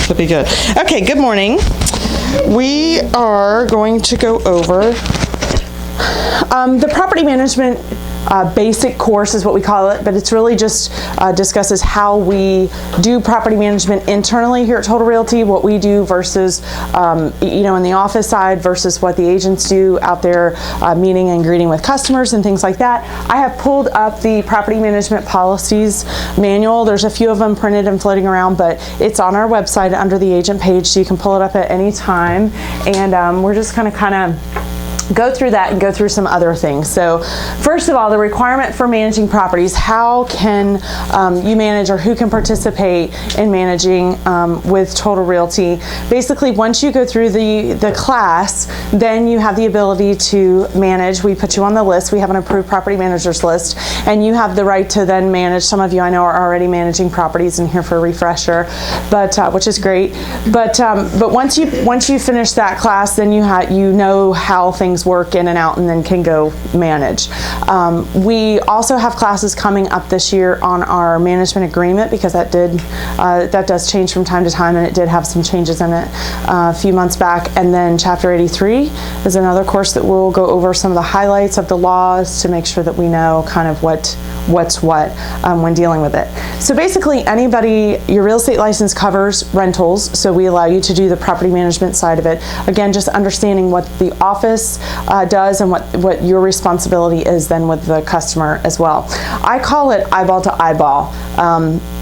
That'd be good. Okay, good morning. We are going to go over the property management basic course is what we call it, but it's really just discusses how we do property management internally here at Total Realty, what we do versus, you know, in the office side versus what the agents do out there meeting and greeting with customers and things like that. I have pulled up the property management policies manual. There's a few of them printed and floating around, but it's on our website under the agent page, so you can pull it up at any time. And we're just going to kind of go through that and go through some other things. So first of all, the requirement for managing properties, how can you manage, or who can participate in managing with Total Realty? Basically, once you go through the class, then you have the ability to manage. We put you on the list. We have an approved property managers list, and you have the right to then manage. Some of you I know are already managing properties and here for a refresher, but which is great. But once you finish that class, then you know how things work in and out, and then can go manage. We also have classes coming up this year on our management agreement, because that does change from time to time, and it did have some changes in it a few months back. And then Chapter 83 is another course that we'll go over some of the highlights of the laws to make sure that we know kind of what's what when dealing with it. So basically, your real estate license covers rentals, so we allow you to do the property management side of it. Again, just understanding what the office does and what your responsibility is then with the customer as well. I call it eyeball to eyeball,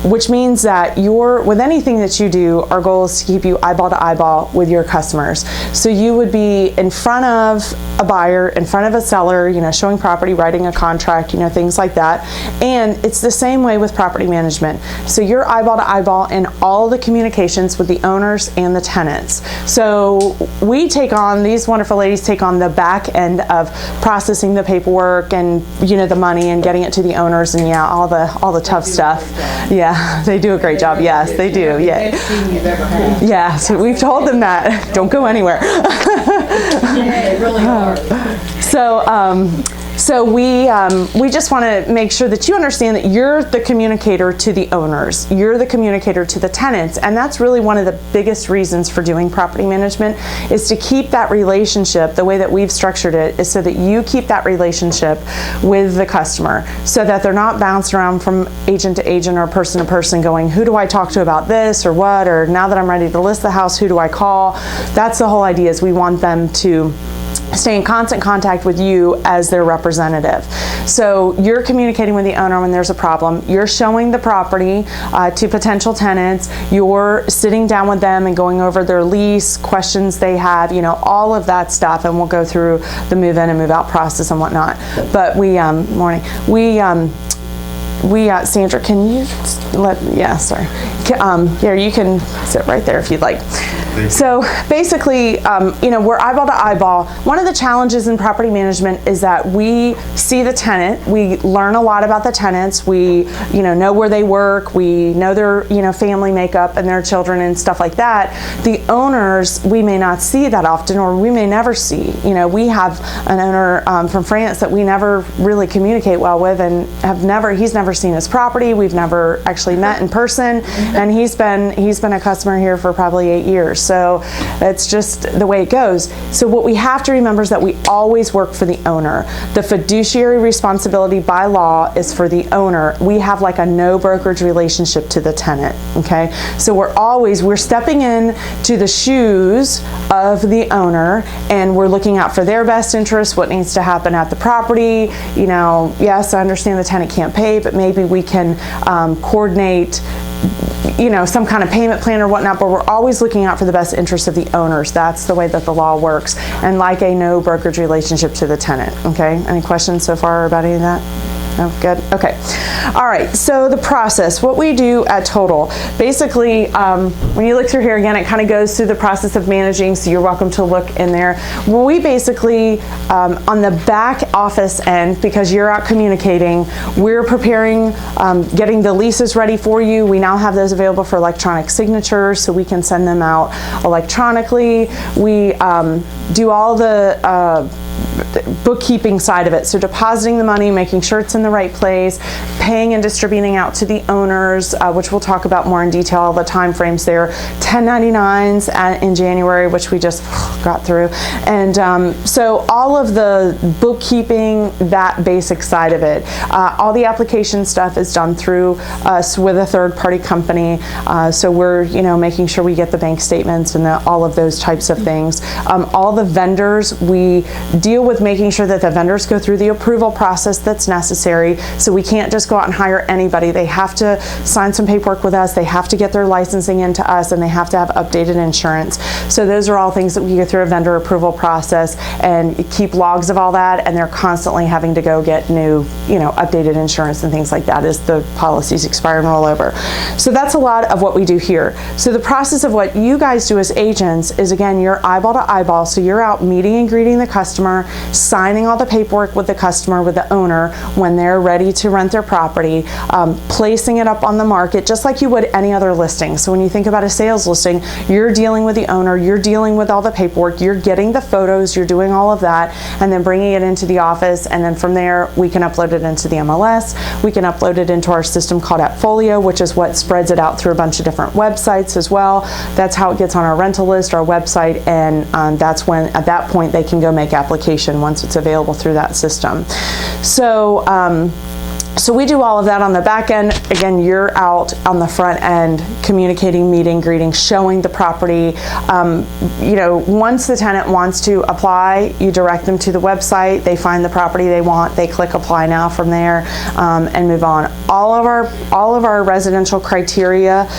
which means that with anything that you do, our goal is to keep you eyeball to eyeball with your customers. So you would be in front of a buyer, in front of a seller, you know, showing property, writing a contract, you know, things like that. And it's the same way with property management. So you're eyeball to eyeball in all the communications with the owners and the tenants. So these wonderful ladies take on the back end of processing the paperwork and, you know, the money and getting it to the owners, and yeah, all the tough stuff. Yeah, they do a great job. Yes, they do. Yeah. Best team you've ever had. Yeah, so we've told them that. Don't go anywhere. Yeah, they really are. So we just want to make sure that you understand that you're the communicator to the owners, you're the communicator to the tenants, and that's really one of the biggest reasons for doing property management, is to keep that relationship. The way that we've structured it is so that you keep that relationship with the customer, so that they're not bounced around from agent to agent or person to person going, who do I talk to about this or what, or now that I'm ready to list the house, who do I call? That's the whole idea, is we want them to stay in constant contact with you as their representative. So you're communicating with the owner when there's a problem. You're showing the property to potential tenants. You're sitting down with them and going over their lease, questions they have, you know, all of that stuff. And we'll go through the move-in and move-out process and whatnot. But Sandra, can you here, you can sit right there if you'd like. So basically, you know, we're eyeball to eyeball. One of the challenges in property management is that we see the tenant, we learn a lot about the tenants, we, you know where they work, we know their, you know, family makeup and their children and stuff like that. The owners, we may not see that often, or we may never see. You know, we have an owner from France that we never really communicate well with, and he's never seen his property. We've never actually met in person, and he's been a customer here for probably 8 years. So it's just the way it goes. So what we have to remember is that we always work for the owner. The fiduciary responsibility by law is for the owner. We have like a no brokerage relationship to the tenant, okay? So we're stepping in to the shoes of the owner, and we're looking out for their best interest, what needs to happen at the property. You know, yes, I understand the tenant can't pay, but maybe we can coordinate, you know, some kind of payment plan or whatnot, but we're always looking out for the best interests of the owners. That's the way that the law works, and like a no brokerage relationship to the tenant, okay? Any questions so far about any of that? No? Good? Okay. All right, so the process, what we do at Total, basically, when you look through here again, it kind of goes through the process of managing, so you're welcome to look in there. Well, we basically, on the back office end, because you're out communicating, we're preparing, getting the leases ready for you. We now have those available for electronic signatures, so we can send them out electronically. We do all the bookkeeping side of it, so depositing the money, making sure it's in the right place, paying and distributing out to the owners, which we'll talk about more in detail, the time frames there. 1099s in January, which we just got through. And so all of the bookkeeping, that basic side of it. All the application stuff is done through us with a third-party company. So we're, making sure we get the bank statements and all of those types of things. All the vendors, we deal with making sure that the vendors go through the approval process that's necessary. So we can't just go out and hire anybody. They have to sign some paperwork with us. They have to get their licensing into us, and they have to have updated insurance. So those are all things that we go through a vendor approval process and keep logs of all that, and they're constantly having to go get new, updated insurance and things like that as the policies expire and roll over. So that's a lot of what we do here. So the process of what you guys do as agents is, again, you're eyeball to eyeball. So you're out meeting and greeting the customer, signing all the paperwork with the customer, with the owner when they're ready to rent their property, placing it up on the market just like you would any other listing. So when you think about a sales listing, you're dealing with the owner, you're dealing with all the paperwork, you're getting the photos, you're doing all of that, and then bringing it into the office. And then from there, we can upload it into the MLS. We can upload it into our system called AppFolio, which is what spreads it out through a bunch of different websites as well. That's how it gets on our rental list, our website, and that's when, at that point, they can go make application once it's available through that system. So we do all of that on the back end. Again, you're out on the front end communicating, meeting, greeting, showing the property. Once the tenant wants to apply, you direct them to the website. They find the property they want. They click apply now from there and move on. All of our residential criteria,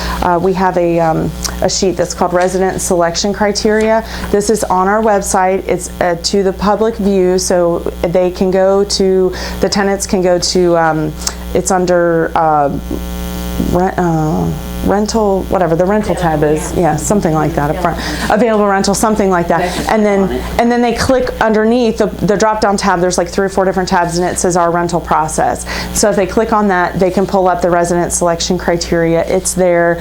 we have a sheet that's called resident selection criteria. This is on our website. It's to the public view, so they can go to, the tenants can go to, it's under rental, whatever the rental tab is, yeah, something like that up front. Available rental, something like that. And then they click underneath the drop-down tab. There's like 3 or 4 different tabs, and it says our rental process. So if they click on that, they can pull up the resident selection criteria. It's there.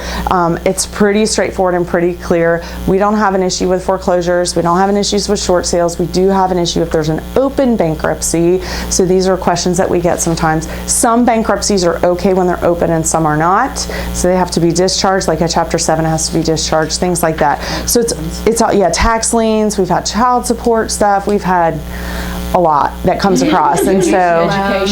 It's pretty straightforward and pretty clear. We don't have an issue with foreclosures. We don't have an issue with short sales. We do have an issue if there's an open bankruptcy. So these are questions that we get sometimes. Some bankruptcies are okay when they're open and some are not. So they have to be discharged, like a Chapter 7 has to be discharged, things like that. So it's all, yeah, tax liens, we've had child support stuff, we've had a lot that comes across. And so,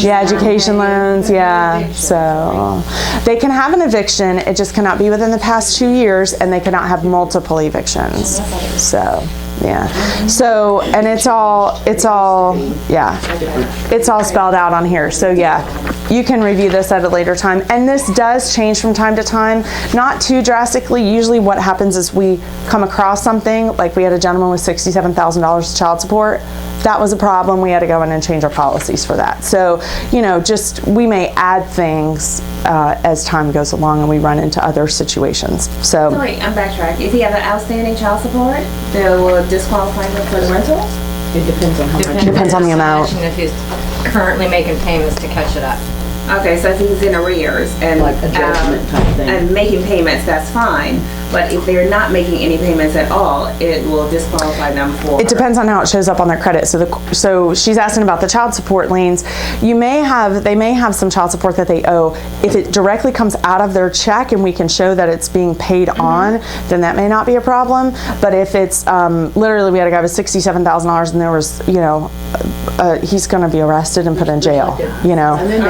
education loans, yeah. So they can have an eviction, it just cannot be within the past 2 years, and they cannot have multiple evictions. So, yeah. So, and it's all spelled out on here. So yeah, you can review this at a later time. And this does change from time to time, not too drastically. Usually what happens is we come across something, like we had a gentleman with $67,000 of child support. That was a problem. We had to go in and change our policies for that. So, just we may add things as time goes along and we run into other situations. So wait, I'm backtrack. If he has an outstanding child support, they will disqualify him for the rental? It depends on how much. Depends on the amount. If he's currently making payments to catch it up. Okay, so if he's in arrears and Like a judgment type thing. and making payments, that's fine. But if they're not making any payments at all, it will disqualify them for. it depends on how it shows up on their credit. So she's asking about the child support liens. They may have some child support that they owe. If it directly comes out of their check and we can show that it's being paid on, then that may not be a problem. But if it's literally, we had a guy with $67,000 and there was, he's going to be arrested and put in jail.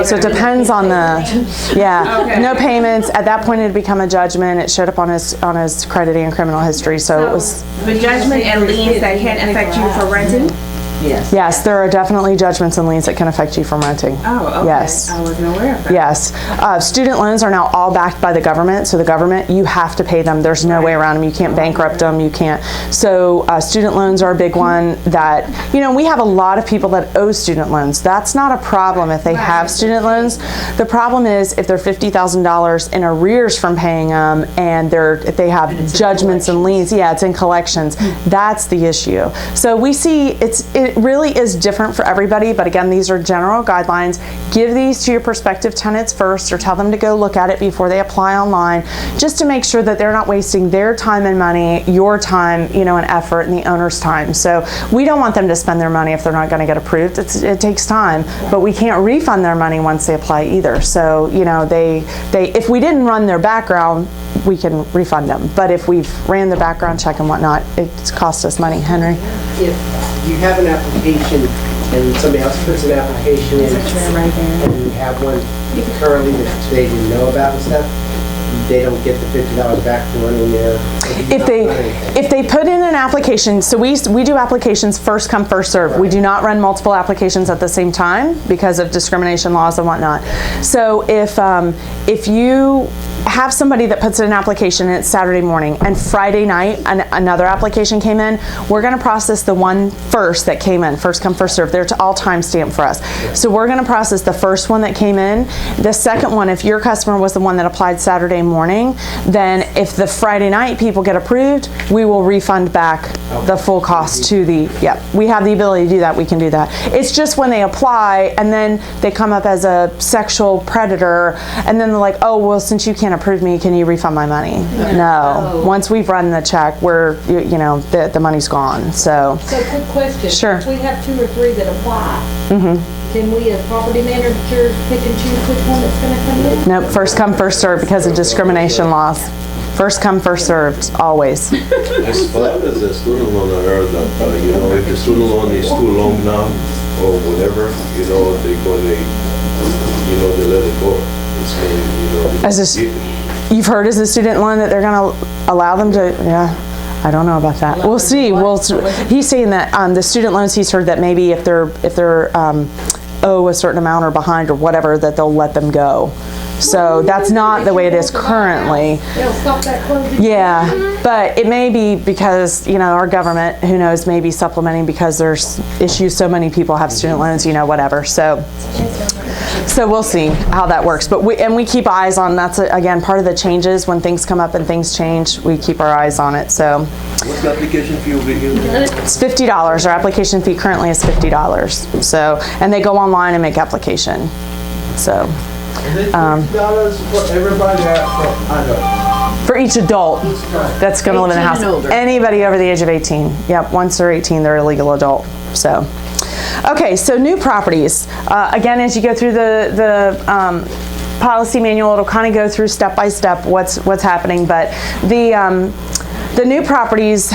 So it depends on the no payments. At that point, it had become a judgment. It showed up on his credit and criminal history. So it was. The judgment and liens that can affect you for renting? Yes, there are definitely judgments and liens that can affect you from renting. Oh, okay. Yes. I wasn't aware of that. Yes. Student loans are now all backed by the government. So the government, you have to pay them. There's no way around them. You can't bankrupt them. You can't. So student loans are a big one that, we have a lot of people that owe student loans. That's not a problem if they have student loans. The problem is if they're $50,000 in arrears from paying them and if they have judgments and liens. Yeah, it's in collections. That's the issue. So we see it it really is different for everybody, but again, these are general guidelines. Give these to your prospective tenants first, or tell them to go look at it before they apply online, just to make sure that they're not wasting their time and money, your time, you know, and effort, and the owner's time. So we don't want them to spend their money if they're not going to get approved. It takes time, but we can't refund their money once they apply either. So, you know, if we didn't run their background, we can refund them. But if we've ran the background check and whatnot, it's cost us money. Henry? If you have an application and somebody else puts an application in and you have one currently that they didn't know about and stuff, they don't get the $50 back for running their... If they put in an application, so we do applications first come, first serve. We do not run multiple applications at the same time because of discrimination laws and whatnot. So if you have somebody that puts in an application and it's Saturday morning and Friday night another application came in, we're going to process the one first that came in, first come, first serve. They're all time stamped for us. So we're going to process the first one that came in. The second one, if your customer was the one that applied Saturday morning, then if the Friday night people get approved, we will refund back the full cost to the, we have the ability to do that. We can do that. It's just when they apply and then they come up as a sexual predator and then they're like, oh, well, since you can't approve me, can you refund my money? No. Once we've run the check, you know, the money's gone. So quick question. Sure. If we have 2 or 3 that apply, can we as property manager pick and choose which one that's gonna come in? nope, first come, first served because of discrimination laws. First come, first served, always. As far as the student loan, I heard that, you know, if the student loan is too long now, or whatever, you know, they're gonna, you know, they let it go. It's gonna, you know, You've heard as a student loan that they're gonna allow them to, I don't know about that. We'll see. He's saying that the student loans, he's heard that maybe if they're owe a certain amount or behind or whatever, that they'll let them go. So that's not the way it is currently. They'll stop that closing. Yeah, but it may be because, you know, our government, who knows, may be supplementing because there's issues, so many people have student loans, you know, whatever. So we'll see how that works. But we keep eyes on, that's again part of the changes when things come up and things change, we keep our eyes on it. So what's the application fee over here? it's $50. Our application fee currently is $50. So, and they go online and make application. So. $50 for everybody For each adult that's going to live in the house. Anybody over the age of 18. Yep, once they're 18, they're a legal adult. So, okay, so new properties. Again, as you go through the policy manual, it'll kind of go through step by step what's happening. But the new properties,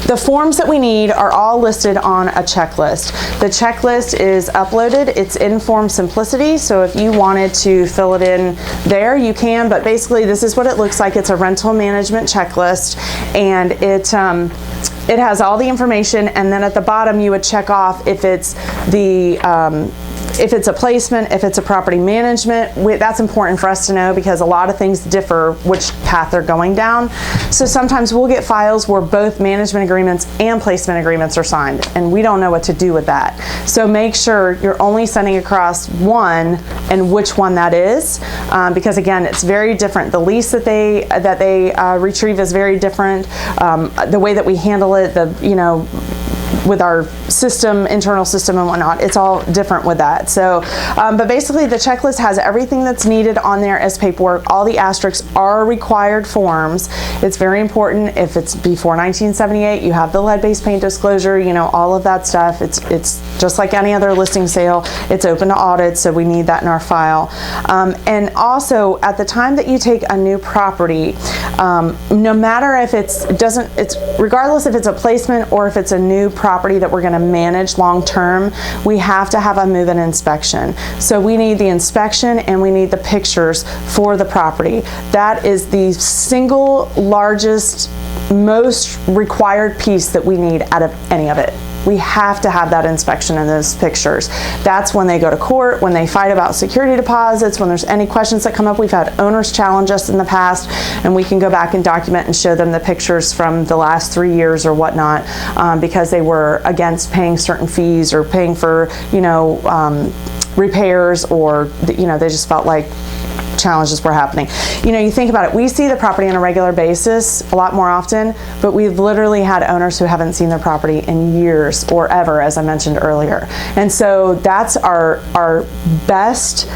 the forms that we need are all listed on a checklist. The checklist is uploaded. It's in Form Simplicity, so if you wanted to fill it in there, you can, but basically this is what it looks like. It's a rental management checklist, and it has all the information, and then at the bottom you would check off if it's if it's a placement, if it's a property management. That's important for us to know because a lot of things differ which path they're going down. So sometimes we'll get files where both management agreements and placement agreements are signed, and we don't know what to do with that. So make sure you're only sending across one and which one that is, because again, it's very different. The lease that they retrieve is very different. The way that we handle it, with our system, internal system and whatnot, it's all different with that. So, but basically the checklist has everything that's needed on there as paperwork. All the asterisks are required forms. It's very important. If it's before 1978, you have the lead-based paint disclosure, you know, all of that stuff. It's just like any other listing sale. It's open to audit, so we need that in our file. And also, at the time that you take a new property, no matter if regardless if it's a placement or if it's a new property that we're going to manage long-term, we have to have a move-in inspection. So we need the inspection and we need the pictures for the property. That is the single largest, most required piece that we need out of any of it. We have to have that inspection and those pictures. That's when they go to court, when they fight about security deposits, when there's any questions that come up. We've had owners challenge us in the past, and we can go back and document and show them the pictures from the last 3 years or whatnot, because they were against paying certain fees or paying for, repairs, or, they just felt like challenges were happening. You know, you think about it, we see the property on a regular basis a lot more often, but we've literally had owners who haven't seen their property in years or ever, as I mentioned earlier. And so that's our best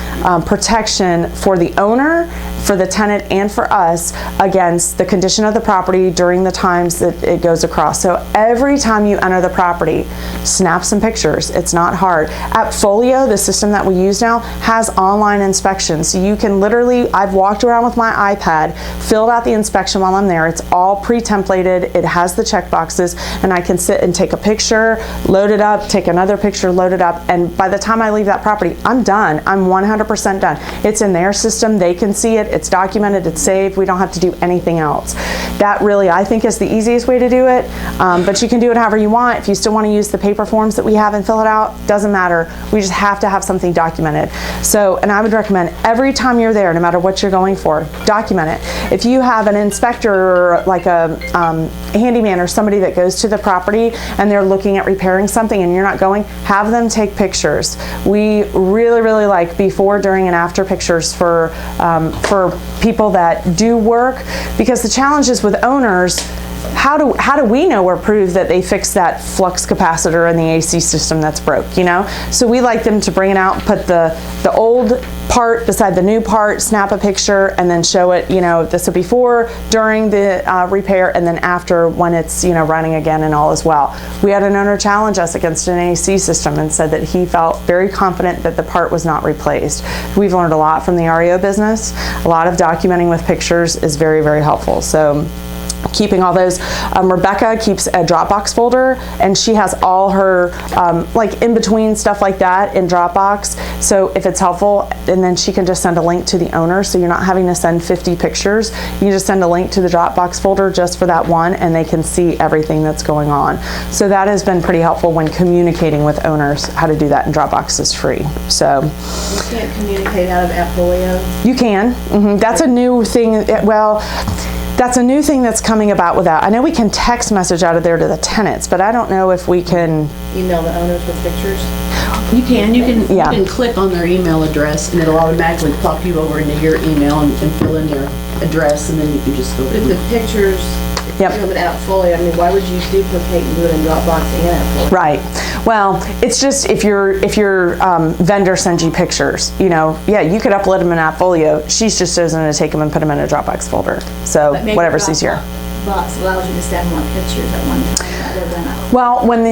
protection for the owner, for the tenant, and for us against the condition of the property during the times that it goes across. So every time you enter the property, snap some pictures. It's not hard. Appfolio, the system that we use now, has online inspections. So you can literally, I've walked around with my iPad, filled out the inspection while I'm there. It's all pre-templated. It has the check boxes, and I can sit and take a picture, load it up, take another picture, load it up, and by the time I leave that property, I'm done. I'm 100% done. It's in their system. They can see it. It's documented. It's saved. We don't have to do anything else. That really, I think, is the easiest way to do it, but you can do it however you want. If you still want to use the paper forms that we have and fill it out, doesn't matter. We just have to have something documented. So, and I would recommend every time you're there, no matter what you're going for, document it. If you have an inspector, like a handyman or somebody that goes to the property and they're looking at repairing something and you're not going, have them take pictures. We really, really like before, during, and after pictures for people that do work, because the challenge is with owners, how do we know or prove that they fixed that flux capacitor in the AC system that's broke, you know? So we like them to bring it out, put the old part beside the new part, snap a picture, and then show it, you know, this before, during the repair, and then after when it's, you know, running again and all as well. We had an owner challenge us against an AC system and said that he felt very confident that the part was not replaced. We've learned a lot from the REO business. A lot of documenting with pictures is very, very helpful. So keeping all those. Rebecca keeps a Dropbox folder, and she has all her like in between stuff like that in Dropbox. So if it's helpful, and then she can just send a link to the owner, so you're not having to send 50 pictures. You can just send a link to the Dropbox folder just for that one, and they can see everything that's going on. So that has been pretty helpful when communicating with owners. How to do that in Dropbox is free. So You can't communicate out of Appfolio? you can. That's a new thing. Well, that's a new thing that's coming about with that. I know we can text message out of there to the tenants, but I don't know if we can. Email the owners with pictures? You can Yeah. you can click on their email address and it'll automatically plop you over into your email and fill in their address, and then you can just go. But the pictures, if Yep. you have an Appfolio, I mean, why would you duplicate and do it in Dropbox and Appfolio? Right. Well, it's just if your vendor sends you pictures, you know, yeah, you could upload them in Appfolio. She's just chosen to take them and put them in a Dropbox folder. So But maybe whatever's easier. Box allows you to send more pictures at one time rather than a. Well, when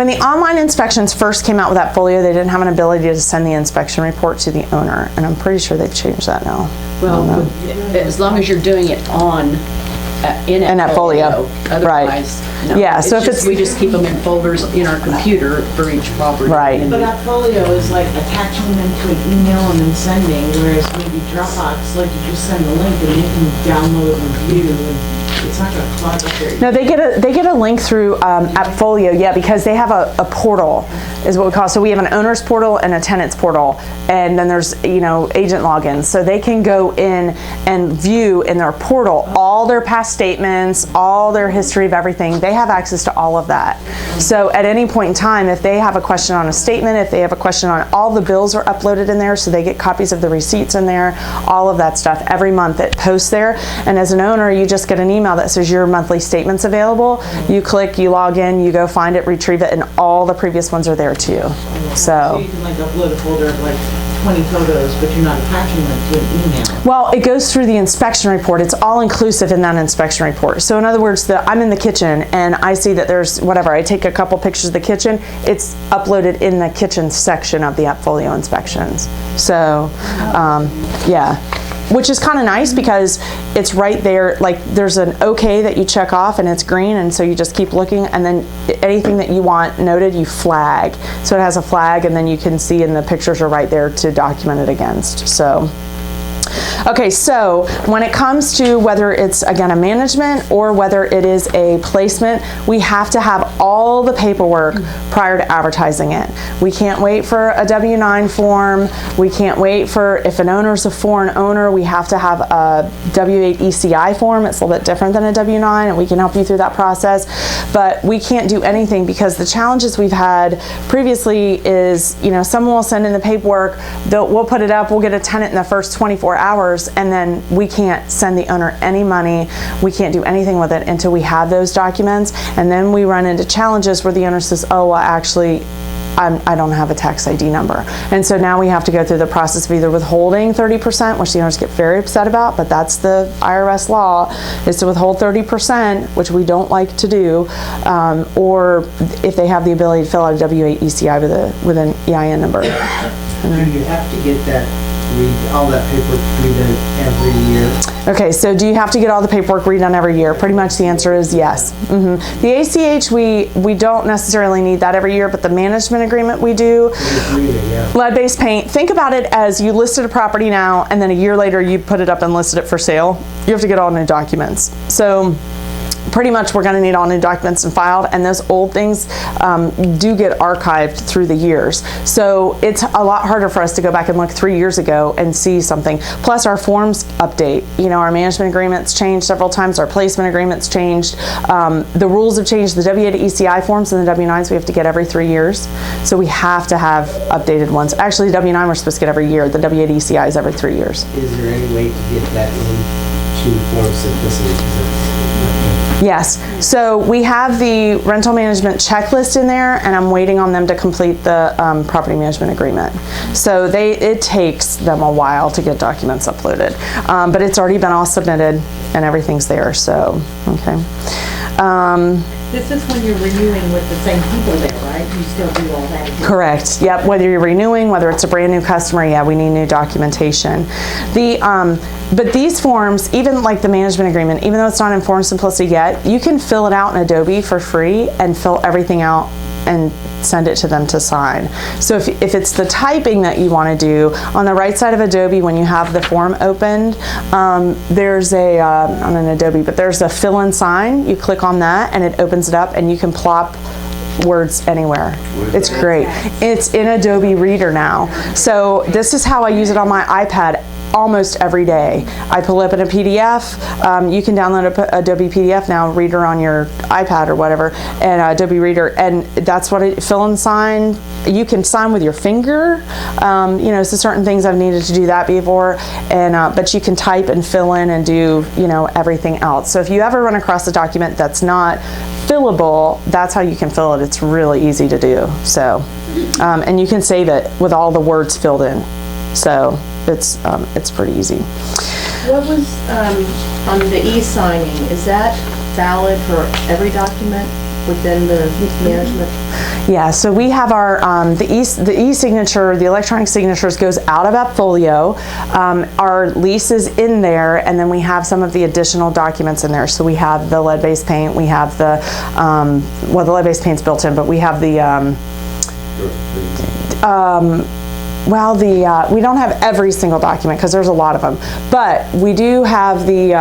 the online inspections first came out with Appfolio, they didn't have an ability to send the inspection report to the owner, and I'm pretty sure they've changed that now. Well, as long as you're doing it on in Appfolio. Otherwise, no. Yeah, so if just, we just keep them in folders in our computer for each property. Right. And But Appfolio is like attaching them to an email and then sending, whereas maybe Dropbox, like you just send a link and you can download and view, and it's not gonna clog up their. No, they get a link through Appfolio, yeah, because they have a portal, is what we call it. So we have an owner's portal and a tenant's portal, and then there's, you know, agent logins. So they can go in and view in their portal all their past statements, all their history of everything. They have access to all of that. So at any point in time, if they have a question on a statement, if they have a question on, all the bills are uploaded in there, so they get copies of the receipts in there, all of that stuff every month it posts there. And as an owner, you just get an email that says your monthly statement's available. You click, you log in, you go find it, retrieve it, and all the previous ones are there too. So you can like upload a folder of like 20 photos, but you're not attaching them to an email. Well, it goes through the inspection report. It's all inclusive in that inspection report. So in other words, I'm in the kitchen and I see that there's whatever, I take a couple pictures of the kitchen, it's uploaded in the kitchen section of the Appfolio inspections. So, yeah. Which is kind of nice because it's right there, like there's an okay that you check off and it's green, and so you just keep looking, and then anything that you want noted, you flag. So it has a flag, and then you can see, and the pictures are right there to document it against. So. Okay, so when it comes to whether it's, again, a management or whether it is a placement, we have to have all the paperwork prior to advertising it. We can't wait for a W-9 form. We can't wait for, if an owner's a foreign owner, we have to have a W-8 ECI form. It's a little bit different than a W-9, and we can help you through that process. But we can't do anything because the challenges we've had previously is, you know, someone will send in the paperwork, we'll put it up, we'll get a tenant in the first 24 hours, hours, and then we can't send the owner any money. We can't do anything with it until we have those documents. And then we run into challenges where the owner says, oh, well, actually, I don't have a tax ID number. And so now we have to go through the process of either withholding 30%, which the owners get very upset about, but that's the IRS law, is to withhold 30%, which we don't like to do, or if they have the ability to fill out a W-8 ECI with an EIN number. Do you have to get that, all that paperwork redone every year? Okay, so do you have to get all the paperwork redone every year? Pretty much the answer is yes. The ACH, we don't necessarily need that every year, but the management agreement we do. Lead-based paint, think about it as you listed a property now, and then a year later you put it up and listed it for sale. You have to get all new documents. So pretty much we're going to need all new documents and filed, and those old things do get archived through the years. So it's a lot harder for us to go back and look 3 years ago and see something. Plus our forms update. You know, our management agreements changed several times, our placement agreements changed. The rules have changed. The W-8 ECI forms and the W-9s we have to get every 3 years. So we have to have updated ones. Actually, W-9 we're supposed to get every year. The W-8 ECI is every 3 years. Is there any way to get that into Form Simplicity? Yes, so we have the rental management checklist in there, and I'm waiting on them to complete the property management agreement. So it takes them a while to get documents uploaded, but it's already been all submitted and everything's there, so, okay. This is when you're renewing with the same people there, right? You still do all that again? Correct, yep, whether you're renewing, whether it's a brand new customer, yeah, we need new documentation. But these forms, even like the management agreement, even though it's not in Form Simplicity yet, you can fill it out in Adobe for free and fill everything out and send it to them to sign. So if it's the typing that you want to do, on the right side of Adobe when you have the form opened, there's on an Adobe, but there's a fill and sign. You click on that and it opens it up and you can plop words anywhere. It's great. It's in Adobe Reader now. So this is how I use it on my iPad almost every day. I pull up in a PDF. You can download Adobe PDF now, Reader on your iPad or whatever, and Adobe Reader, and that's what it, fill and sign. You can sign with your finger. You know, so certain things I've needed to do that before, and but you can type and fill in and do, you know, everything else. So if you ever run across a document that's not fillable, that's how you can fill it. It's really easy to do. So, and you can save it with all the words filled in. So it's pretty easy. What was, on the e-signing, is that valid for every document within the management? Yeah, so we have our, the e-signature, the electronic signatures goes out of AppFolio. Our lease is in there, and then we have some of the additional documents in there. So we have the lead-based paint, we have the, well, the lead-based paint's built in, but we have the, well, we don't have every single document because there's a lot of them, but we do have the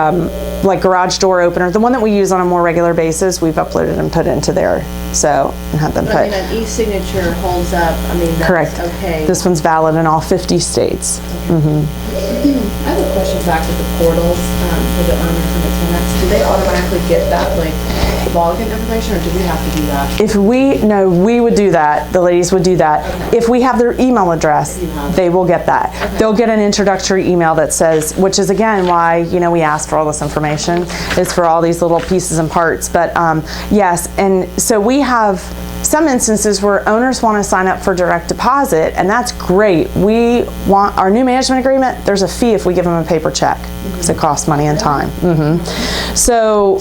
like garage door opener, the one that we use on a more regular basis. We've uploaded and put into there, so and have them put. I mean, an e-signature holds up. I mean, that's correct. Okay. This one's valid in all 50 states. Okay. I have a question back with the portals for the owners and the tenants. Do they automatically get that like login information, or do we have to do that? If we would do that. The ladies would do that. Okay. If we have their email address, they will get that. Okay. They'll get an introductory email that says, which is again why, you know, we ask for all this information. It's for all these little pieces and parts. But yes, and so we have some instances where owners want to sign up for direct deposit, and that's great. We want our new management agreement, there's a fee if we give them a paper check, because it costs money and time. So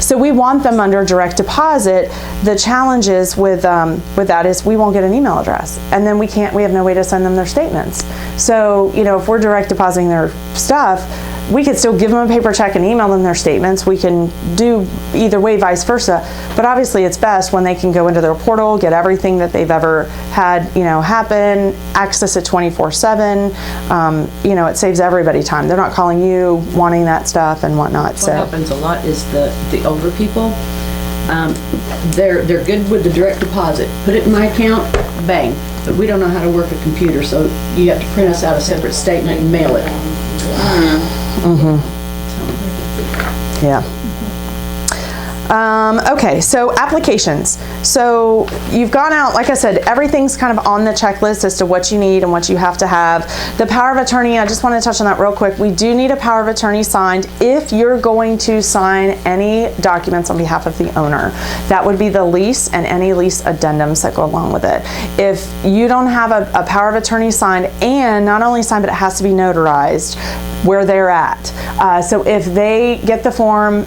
so we want them under direct deposit. The challenge is with that is we won't get an email address, and then we have no way to send them their statements. So, you know, if we're direct depositing their stuff, we could still give them a paper check and email them their statements. We can do either way, vice versa. But obviously it's best when they can go into their portal, get everything that they've ever had, you know, happen, access it 24/7. You know, it saves everybody time. They're not calling you wanting that stuff and whatnot. What happens a lot is the older people, they're good with the direct deposit. Put it in my account, bang. But we don't know how to work a computer, so you have to print us out a separate statement and mail it. Yeah. Okay, so applications. So you've gone out, like I said, everything's kind of on the checklist as to what you need and what you have to have. The power of attorney, I just want to touch on that real quick. We do need a power of attorney signed if you're going to sign any documents on behalf of the owner. That would be the lease and any lease addendums that go along with it. If you don't have a power of attorney signed, and not only signed, but it has to be notarized where they're at. So if they get the form,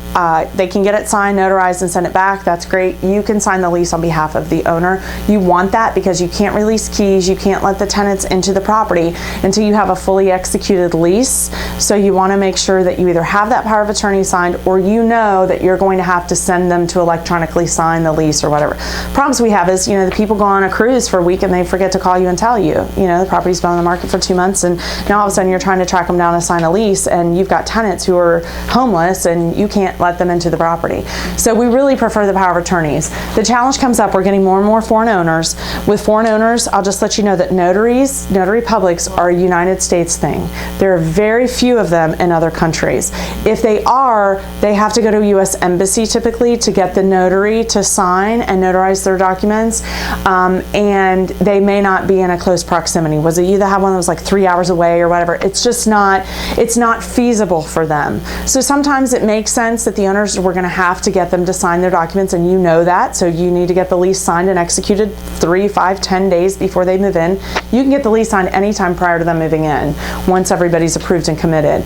they can get it signed, notarized, and send it back. That's great. You can sign the lease on behalf of the owner. You want that because you can't release keys. You can't let the tenants into the property until you have a fully executed lease. So you want to make sure that you either have that power of attorney signed, or you know that you're going to have to send them to electronically sign the lease or whatever. Problems we have is, the people go on a cruise for a week and they forget to call you and tell you. The property's been on the market for 2 months, and now all of a sudden you're trying to track them down to sign a lease, and you've got tenants who are homeless and you can't let them into the property. So we really prefer the power of attorneys. The challenge comes up, we're getting more and more foreign owners. With foreign owners, I'll just let you know that notary publics are a United States thing. There are very few of them in other countries. If they are, they have to go to a U.S. embassy typically to get the notary to sign and notarize their documents, and they may not be in a close proximity. Was it you that had one that was like 3 hours away or whatever? It's just not, it's not feasible for them. So sometimes it makes sense that the owners, we're going to have to get them to sign their documents, and you know that, so you need to get the lease signed and executed 3, 5, 10 days before they move in. You can get the lease signed anytime prior to them moving in, once everybody's approved and committed.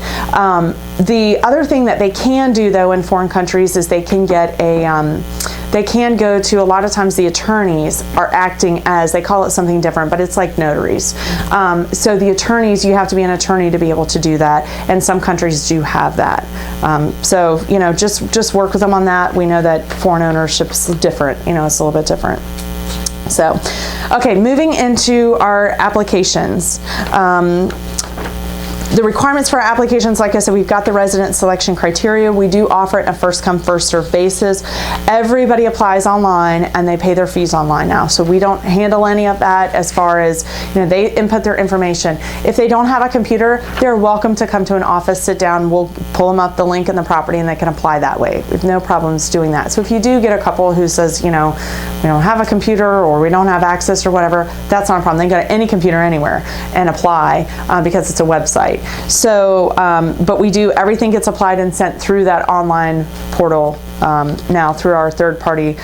The other thing that they can do though in foreign countries is they can get they can go to, a lot of times the attorneys are acting as, they call it something different, but it's like notaries. So the attorneys, you have to be an attorney to be able to do that, and some countries do have that. So, just work with them on that. We know that foreign ownership is different, it's a little bit different. So, okay, moving into our applications. The requirements for our applications, like I said, we've got the resident selection criteria. We do offer it on a first come, first served basis. Everybody applies online and they pay their fees online now. So we don't handle any of that as far as, they input their information. If they don't have a computer, they're welcome to come to an office, sit down, we'll pull them up the link in the property and they can apply that way. We have no problems doing that. So if you do get a couple who says, we don't have a computer or we don't have access or whatever, that's not a problem. They can go to any computer anywhere and apply because it's a website. So, but everything gets applied and sent through that online portal now through our third-party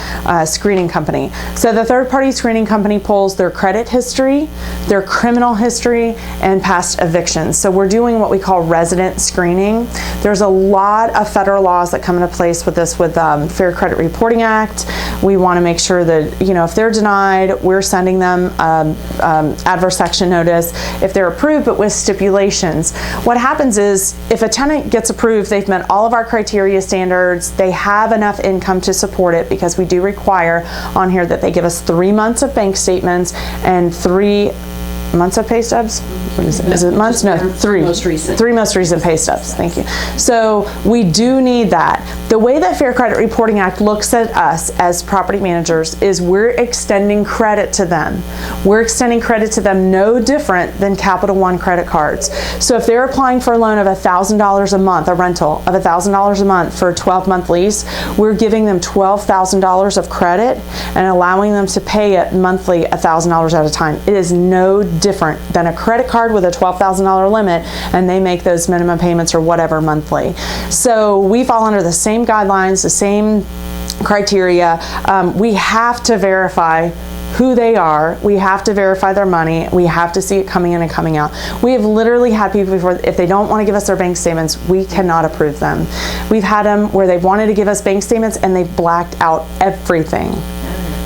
screening company. So the third-party screening company pulls their credit history, their criminal history, and past evictions. So we're doing what we call resident screening. There's a lot of federal laws that come into place with this, with Fair Credit Reporting Act. We want to make sure that, if they're denied, we're sending them adverse action notice. If they're approved, but with stipulations. What happens is, if a tenant gets approved, they've met all of our criteria standards, they have enough income to support it, because we do require on here that they give us 3 months of bank statements and 3 months of pay stubs? What is it? Is it months? No, 3. Most recent. 3 most recent pay stubs. Thank you. So we do need that. The way that Fair Credit Reporting Act looks at us as property managers is we're extending credit to them. We're extending credit to them no different than Capital One credit cards. So if they're applying for a loan of $1,000 a month, a rental of $1,000 a month for a 12-month lease, we're giving them $12,000 of credit and allowing them to pay it monthly $1,000 at a time. It is no different than a credit card with a $12,000 limit, and they make those minimum payments or whatever monthly. So we fall under the same guidelines, the same criteria. We have to verify who they are. We have to verify their money. We have to see it coming in and coming out. We have literally had people before, if they don't want to give us their bank statements, we cannot approve them. We've had them where they wanted to give us bank statements and they blacked out everything.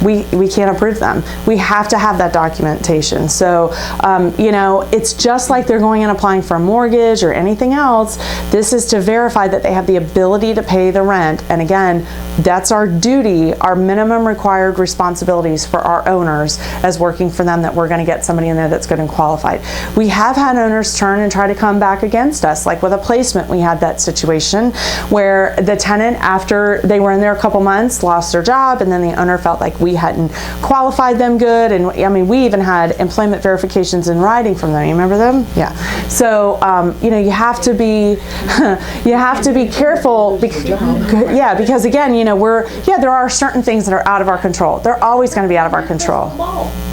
We can't approve them. We have to have that documentation. So, it's just like they're going and applying for a mortgage or anything else. This is to verify that they have the ability to pay the rent. And again, that's our duty, our minimum required responsibilities for our owners as working for them, that we're going to get somebody in there that's good and qualified. We have had owners turn and try to come back against us. Like with a placement, we had that situation where the tenant, after they were in there a couple months, lost their job, and then the owner felt like we hadn't qualified them good. And we even had employment verifications in writing from them. You remember them? Yeah. So, you know, you have to be, you have to be careful. Yeah, because again, you know, there are certain things that are out of our control. They're always going to be out of our control.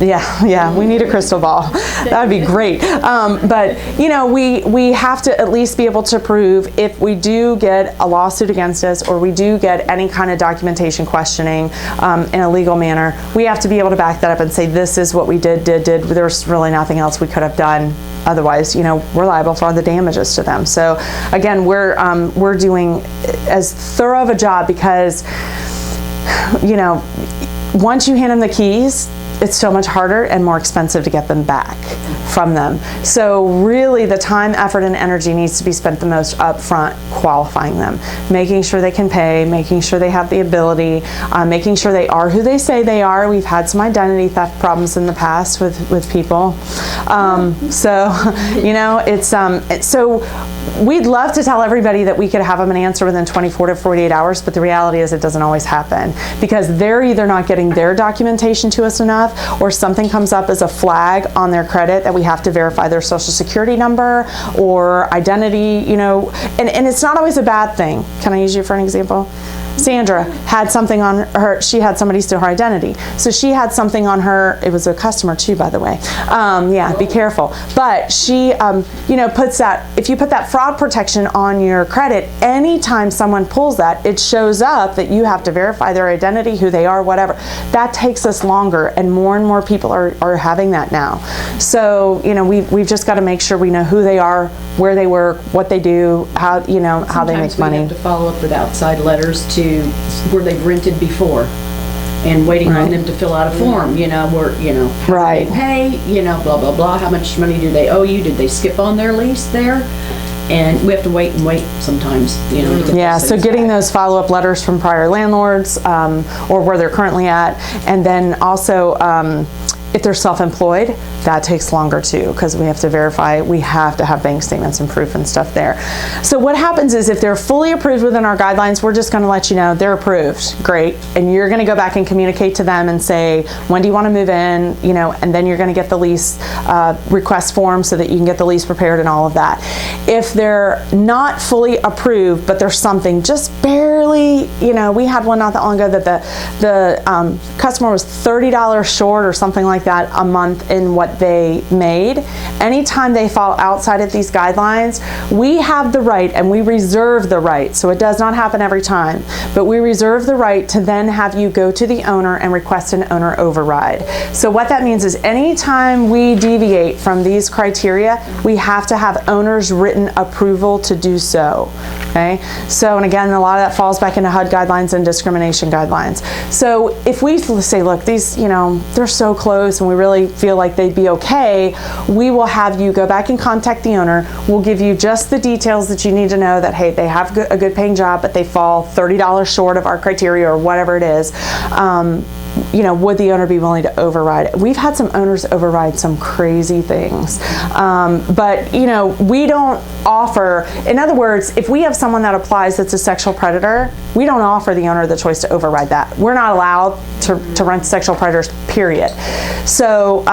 Yeah, we need a crystal ball. That would be great. But, you know, we have to at least be able to prove if we do get a lawsuit against us or we do get any kind of documentation questioning in a legal manner, we have to be able to back that up and say, this is what we did. There's really nothing else we could have done. Otherwise, you know, we're liable for all the damages to them. So again, we're doing as thorough of a job because, you know, once you hand them the keys, it's so much harder and more expensive to get them back from them. So really the time, effort, and energy needs to be spent the most upfront qualifying them, making sure they can pay, making sure they have the ability, making sure they are who they say they are. We've had some identity theft problems in the past with people. So, you know, it's, so we'd love to tell everybody that we could have them an answer within 24 to 48 hours, but the reality is it doesn't always happen because they're either not getting their documentation to us enough or something comes up as a flag on their credit that we have to verify their social security number or identity, you know, and it's not always a bad thing. Can I use you for an example? Sandra had something on her, she had somebody steal her identity. So she had something on her, it was a customer too, by the way. Yeah, be careful. But she, you know, puts that, if you put that fraud protection on your credit, anytime someone pulls that, it shows up that you have to verify their identity, who they are, whatever. That takes us longer and more people are having that now. So, you know, we've just got to make sure we know who they are, where they work, what they do, how, you know, how they make money. We have to follow up with outside letters to where they've rented before and waiting on them to fill out a form, you know, where, you know, how do they pay, you know, blah, blah, blah, how much money do they owe you? Did they skip on their lease there? And we have to wait sometimes, you know. To get yeah, those so getting back. those follow-up letters from prior landlords or where they're currently at, and then also if they're self-employed, that takes longer too, because we have to verify, we have to have bank statements and proof and stuff there. So what happens is if they're fully approved within our guidelines, we're just gonna let you know they're approved, great. And you're gonna go back and communicate to them and say, when do you wanna move in, you know, and then you're gonna get the lease request form so that you can get the lease prepared and all of that. If they're not fully approved, but there's something just barely, you know, we had one not that long ago that the customer was $30 short or something like that a month in what they made. Anytime they fall outside of these guidelines, we have the right and we reserve the right, so it does not happen every time, but we reserve the right to then have you go to the owner and request an owner override. So what that means is anytime we deviate from these criteria, we have to have owner's written approval to do so. Okay, so and again, a lot of that falls back into HUD guidelines and discrimination guidelines. So if we say, look, these, you know, they're so close and we really feel like they'd be okay, we will have you go back and contact the owner. We'll give you just the details that you need to know that, hey, they have a good paying job, but they fall $30 short of our criteria or whatever it is. You know, would the owner be willing to override it? We've had some owners override some crazy things. But, you know, we don't offer, in other words, if we have someone that applies that's a sexual predator, we don't offer the owner the choice to override that. We're not allowed to rent sexual predators, period. So,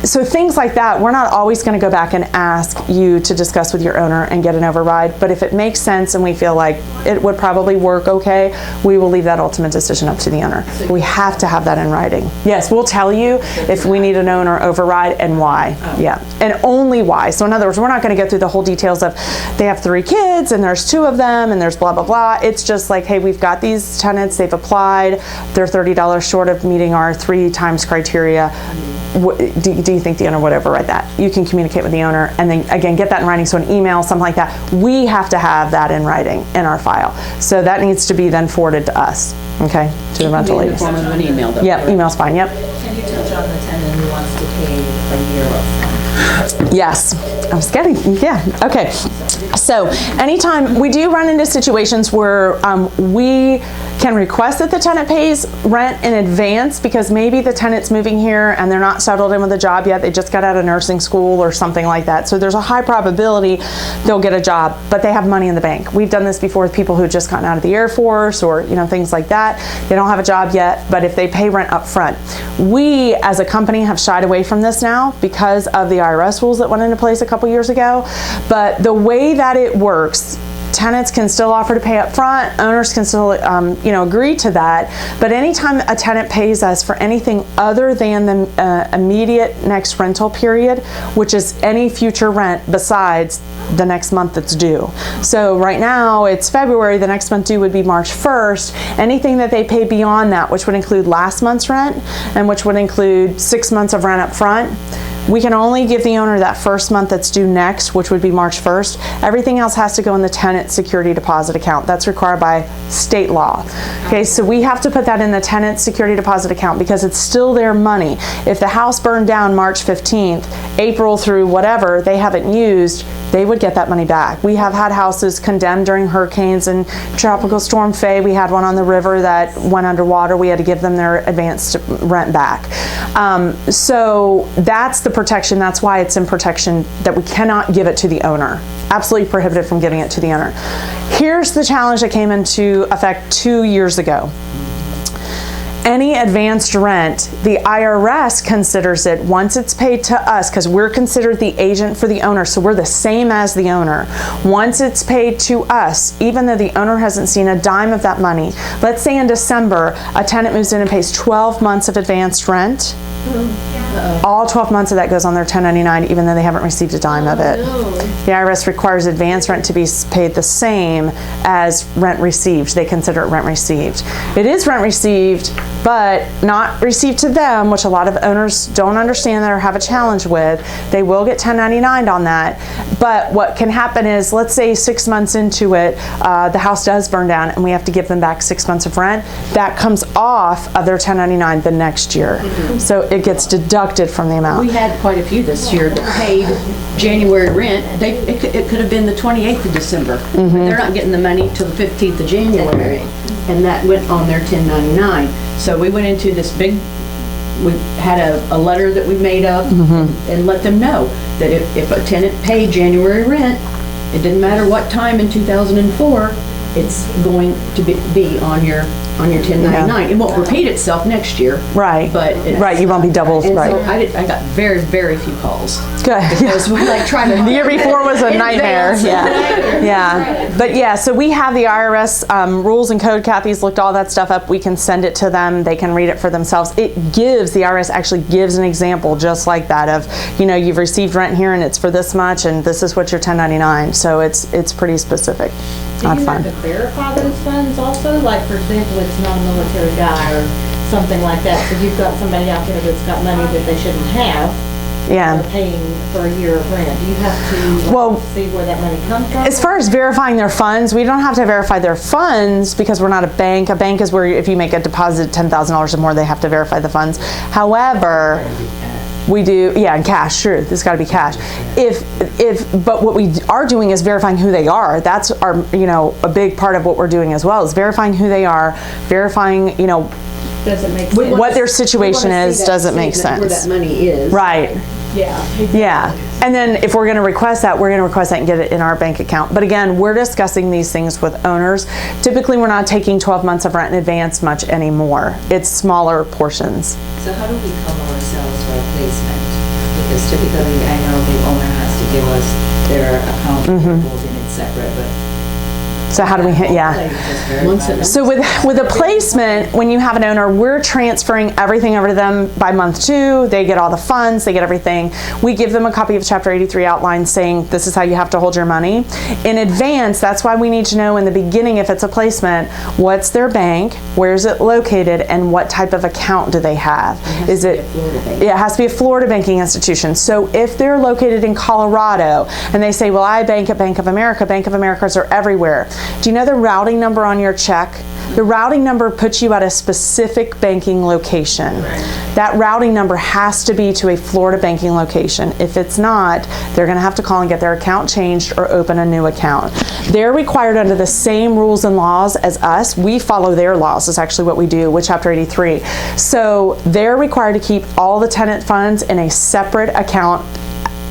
so things like that, we're not always going to go back and ask you to discuss with your owner and get an override, but if it makes sense and we feel like it would probably work okay, we will leave that ultimate decision up to the owner. We have to have that in writing. Yes, we'll tell you if we need an owner override and why. Yeah, and only why. So in other words, we're not going to go through the whole details of they have 3 kids and there's 2 of them and there's blah, blah, blah. It's just like, hey, we've got these tenants, they've applied, they're $30 short of meeting our 3 times criteria. Do you think the owner would override that? You can communicate with the owner and then again get that in writing, so an email, something like that. We have to have that in writing in our file. So that needs to be then forwarded to us, okay, to the rental ladies. In the form of an email though. Yep, email's fine, yep. Can you touch on the tenant who wants to pay a year upfront? Yes, I was getting, yeah, okay. So anytime we do run into situations where we can request that the tenant pays rent in advance because maybe the tenant's moving here and they're not settled in with a job yet, they just got out of nursing school or something like that. So there's a high probability they'll get a job, but they have money in the bank. We've done this before with people who just gotten out of the Air Force or, you know, things like that. They don't have a job yet, but if they pay rent up front. We as a company have shied away from this now because of the IRS rules that went into place a couple years ago. But the way that it works, tenants can still offer to pay up front, owners can still agree to that, but anytime a tenant pays us for anything other than the immediate next rental period, which is any future rent besides the next month that's due. So right now it's February, the next month due would be March 1st. Anything that they pay beyond that, which would include last month's rent and which would include 6 months of rent up front, we can only give the owner that first month that's due next, which would be March 1st. Everything else has to go in the tenant security deposit account. That's required by state law. Okay, so we have to put that in the tenant security deposit account because it's still their money. If the house burned down March 15th, April through whatever they haven't used, they would get that money back. We have had houses condemned during hurricanes and Tropical Storm Faye. We had one on the river that went underwater. We had to give them their advanced rent back. So that's the protection. That's why it's in protection, that we cannot give it to the owner. Absolutely prohibited from giving it to the owner. Here's the challenge that came into effect 2 years ago. Any advanced rent, the IRS considers it, once it's paid to us, because we're considered the agent for the owner, so we're the same as the owner. Once it's paid to us, even though the owner hasn't seen a dime of that money, let's say in December, a tenant moves in and pays 12 months of advanced rent, all 12 months of that goes on their 1099, even though they haven't received a dime of it. The IRS requires advance rent to be paid the same as rent received. They consider it rent received. It is rent received, but not received to them, which a lot of owners don't understand that or have a challenge with. They will get 1099'd on that. But what can happen is, let's say 6 months into it, the house does burn down and we have to give them back 6 months of rent. That comes off of their 1099 the next year. So it gets deducted from the amount. We had quite a few this year that paid January rent. It could have been the 28th of December. But they're not getting the money till the 15th of January. And that went on their 1099. So we went into this big, we had a letter that we made up and let them know that if a tenant paid January rent, it didn't matter what time in 2004, it's going to be on your 1099. It won't repeat itself next year. Right. But right, you won't be double. And right. so I got very, very few calls. Good. Because we're like trying to. The year before was a nightmare. Yeah. Yeah. But yeah, so we have the IRS rules and code. Kathy's looked all that stuff up. We can send it to them. They can read it for themselves. The IRS actually gives an example just like that of, you've received rent here and it's for this much and this is what your 1099. So it's pretty specific. Not fun. Do you have to verify those funds also? Like, for example, it's not a military guy or something like that. So you've got somebody out there that's got money that they shouldn't have. Yeah. They're paying for a year of rent. Do you have to see where that money comes from? As far as verifying their funds, we don't have to verify their funds because we're not a bank. A bank is where if you make a deposit $10,000 or more, they have to verify the funds. However, we do, in cash, sure, this got to be cash. But what we are doing is verifying who they are. That's our, a big part of what we're doing as well, is verifying who they are, verifying, does it make sense? what their situation is, does it make sense? Where that money is. Right. Yeah. And then if we're going to request that, we're going to request that and get it in our bank account. But again, we're discussing these things with owners. Typically, we're not taking 12 months of rent in advance much anymore. It's smaller portions. So how do we cover ourselves for a placement? Because typically, I know the owner has to give us their account, holding it separate, but. So how do we hit, So with a placement, when you have an owner, we're transferring everything over to them by month 2. They get all the funds, they get everything. We give them a copy of Chapter 83 outline saying this is how you have to hold your money. In advance, that's why we need to know in the beginning, if it's a placement, what's their bank, where's it located, and what type of account do they have. It has to be a Florida banking institution. So if they're located in Colorado and they say, well, I bank at Bank of America, Bank of Americas are everywhere. Do you know the routing number on your check? The routing number puts you at a specific banking location. That routing number has to be to a Florida banking location. If it's not, they're going to have to call and get their account changed or open a new account. They're required under the same rules and laws as us. We follow their laws is actually what we do with Chapter 83. So they're required to keep all the tenant funds in a separate account,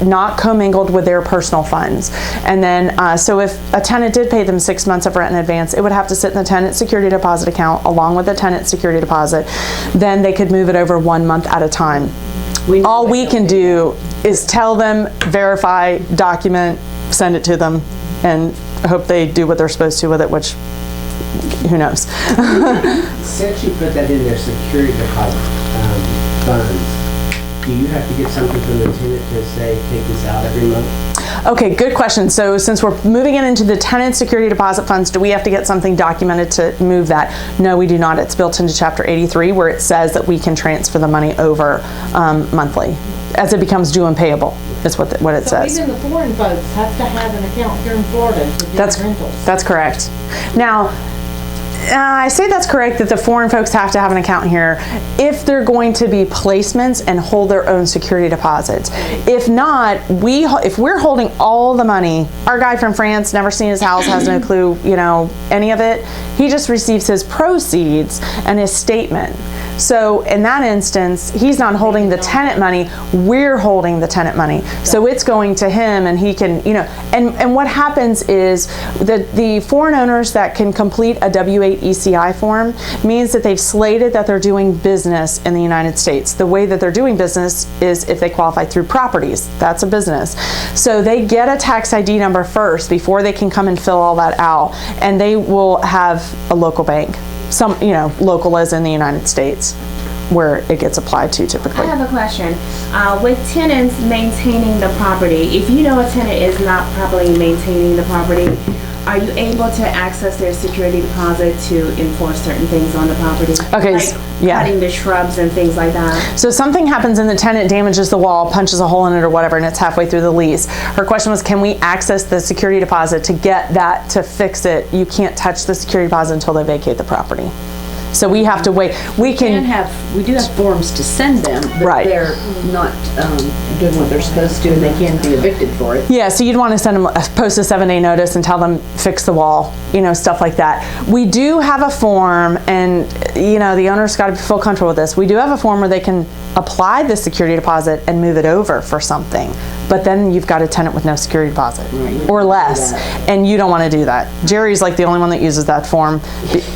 not commingled with their personal funds. And then, so if a tenant did pay them 6 months of rent in advance, it would have to sit in the tenant security deposit account along with the tenant security deposit. Then they could move it over 1 month at a time. All we can do is tell them, verify, document, send it to them, and hope they do what they're supposed to with it, which, who knows? Since you put that in their security deposit funds, do you have to get something from the tenant to say, take this out every month? Okay, good question. So since we're moving it into the tenant security deposit funds, do we have to get something documented to move that? No, we do not. It's built into Chapter 83 where it says that we can transfer the money over monthly as it becomes due and payable, is what it So says. even the foreign folks have to have an account here in Florida to do rentals. That's correct. Now, I say that's correct that the foreign folks have to have an account here if they're going to be placements and hold their own security deposits. If not, if we're holding all the money, our guy from France, never seen his house, has no clue, you know, any of it, he just receives his proceeds and his statement. So in that instance, he's not holding the tenant money, we're holding the tenant money. So it's going to him and he can, you know, and what happens is that the foreign owners that can complete a W-8 ECI form means that they've slated that they're doing business in the United States. The way that they're doing business is if they qualify through properties, that's a business. So they get a tax ID number first before they can come and fill all that out, and they will have a local bank. Some, you know, local as in the United States, where it gets applied to typically. I have a question. With tenants maintaining the property, if you know a tenant is not properly maintaining the property, are you able to access their security deposit to enforce certain things on the property? Okay, like yeah. cutting the shrubs and things like that? So something happens and the tenant damages the wall, punches a hole in it or whatever, and it's halfway through the lease. Her question was, can we access the security deposit to get that to fix it? You can't touch the security deposit until they vacate the property. So we have to wait. We We can do have forms to send them, but Right. they're not doing what they're supposed to, and they can be evicted for it. Yeah, so you'd want to send them, post a 7-day notice and tell them fix the wall, you know, stuff like that. We do have a form, and you know, the owner's got to feel comfortable with this. We do have a form where they can apply the security deposit and move it over for something, but then you've got a tenant with no security deposit or less, and you don't want to do that. Jerry's like the only one that uses that form,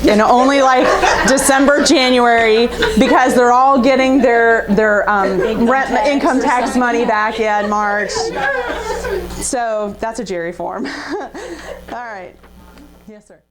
and only like December, January, because they're all getting their income tax money back in March. So that's a Jerry form. All right. Yes, sir.